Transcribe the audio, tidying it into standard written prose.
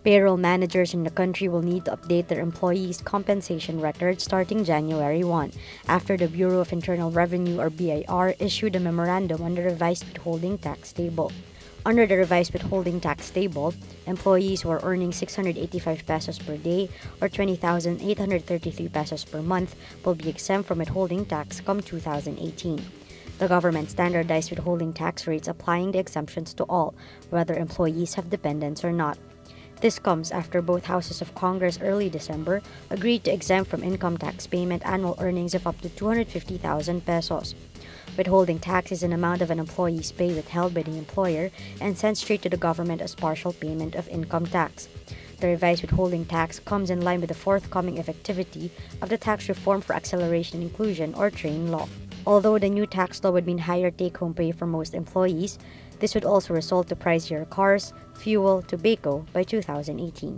Payroll managers in the country will need to update their employees' compensation records starting January 1, after the Bureau of Internal Revenue or BIR issued a memorandum on the revised withholding tax table. Under the revised withholding tax table, employees who are earning 685 pesos per day or 20,833 pesos per month will be exempt from withholding tax come 2018. The government standardized withholding tax rates applying the exemptions to all, whether employees have dependents or not. This comes after both houses of Congress early December agreed to exempt from income tax payment annual earnings of up to 250,000 pesos. Withholding tax is an amount of an employee's pay withheld by the employer and sent straight to the government as partial payment of income tax. The revised withholding tax comes in line with the forthcoming effectivity of the Tax Reform for Acceleration and Inclusion or TRAIN law. Although the new tax law would mean higher take-home pay for most employees, this would also result to pricier cars, fuel, tobacco by 2018.